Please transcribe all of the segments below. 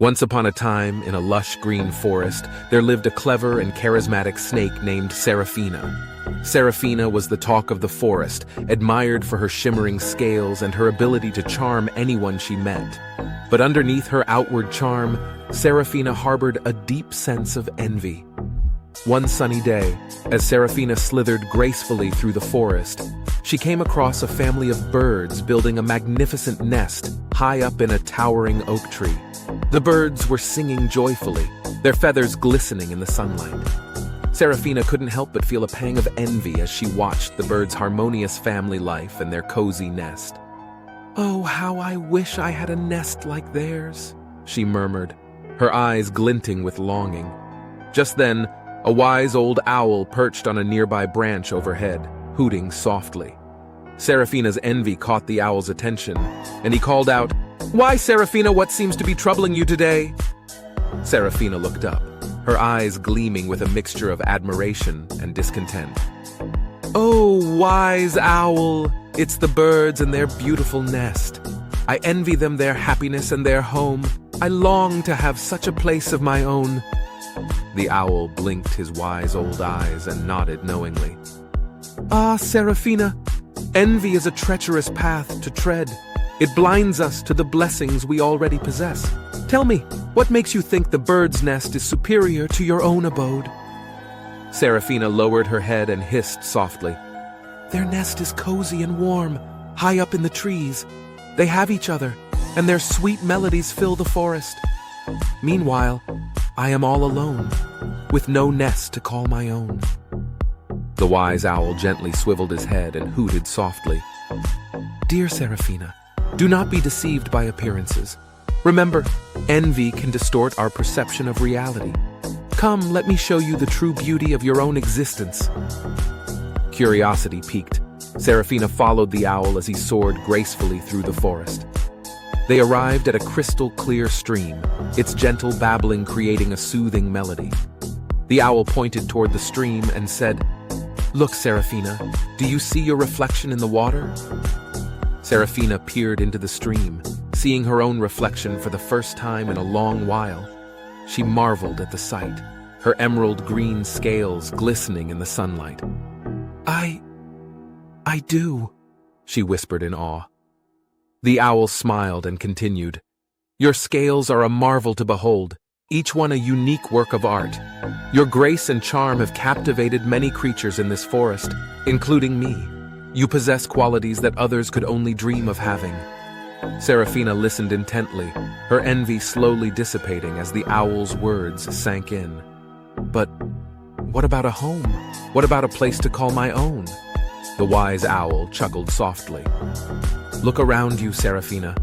Once upon a time, in a lush green forest, there lived a clever and charismatic snake named Seraphina. Seraphina was the talk of the forest, admired for her shimmering scales and her ability to charm anyone she met. But underneath her outward charm, Seraphina harbored a deep sense of envy. One sunny day, as Seraphina slithered gracefully through the forest, she came across a family of birds building a magnificent nest high up in a towering oak tree. The birds were singing joyfully, their feathers glistening in the sunlight. Seraphina couldn't help but feel a pang of envy as she watched the birds' harmonious family life and their cozy nest. "Oh, how I wish I had a nest like theirs," she murmured, her eyes glinting with longing. Just then, a wise old owl perched on a nearby branch overhead, hooting softly. Seraphina's envy caught the owl's attention, and he called out, "Why, Seraphina, what seems to be troubling you today?" Seraphina looked up, her eyes gleaming with a mixture of admiration and discontent. "Oh, wise owl, it's the birds and their beautiful nest. I envy them their happiness and their home. I long to have such a place of my own." The owl blinked his wise old eyes and nodded knowingly. "Ah, Seraphina, envy is a treacherous path to tread. It blinds us to the blessings we already possess. Tell me, what makes you think the bird's nest is superior to your own abode?" Seraphina lowered her head and hissed softly. "Their nest is cozy and warm, high up in the trees. They have each other, and their sweet melodies fill the forest. Meanwhile, I am all alone, with no nest to call my own." The wise owl gently swiveled his head and hooted softly. "Dear Seraphina, do not be deceived by appearances. Remember, envy can distort our perception of reality. Come, let me show you the true beauty of your own existence." Curiosity piqued, Seraphina followed the owl as he soared gracefully through the forest. They arrived at a crystal-clear stream, its gentle babbling creating a soothing melody. The owl pointed toward the stream and said, "Look, Seraphina, do you see your reflection in the water?" Seraphina peered into the stream, seeing her own reflection for the first time in a long while. She marveled at the sight, her emerald green scales glistening in the sunlight. I do," she whispered in awe. The owl smiled and continued, "Your scales are a marvel to behold, each one a unique work of art. Your grace and charm have captivated many creatures in this forest, including me. You possess qualities that others could only dream of having." Seraphina listened intently, her envy slowly dissipating as the owl's words sank in. "But what about a home? What about a place to call my own?" The wise owl chuckled softly. "Look around you, Seraphina.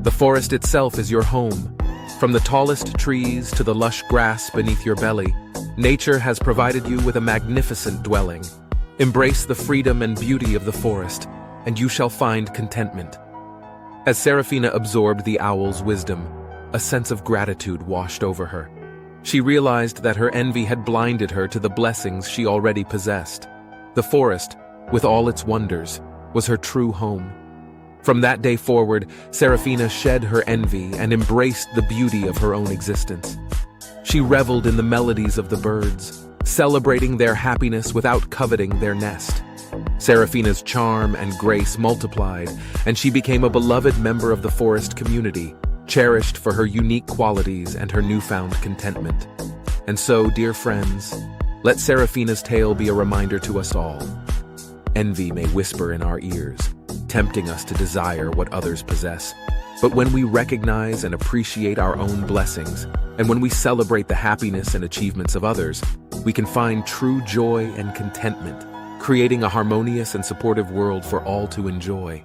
The forest itself is your home. From the tallest trees to the lush grass beneath your belly, nature has provided you with a magnificent dwelling. Embrace the freedom and beauty of the forest, and you shall find contentment." As Seraphina absorbed the owl's wisdom, a sense of gratitude washed over her. She realized that her envy had blinded her to the blessings she already possessed. The forest, with all its wonders, was her true home. From that day forward, Seraphina shed her envy and embraced the beauty of her own existence. She reveled in the melodies of the birds, celebrating their happiness without coveting their nest. Seraphina's charm and grace multiplied, and she became a beloved member of the forest community, cherished for her unique qualities and her newfound contentment. And so, dear friends, let Seraphina's tale be a reminder to us all. Envy may whisper in our ears, tempting us to desire what others possess. But when we recognize and appreciate our own blessings, and when we celebrate the happiness and achievements of others, we can find true joy and contentment, creating a harmonious and supportive world for all to enjoy.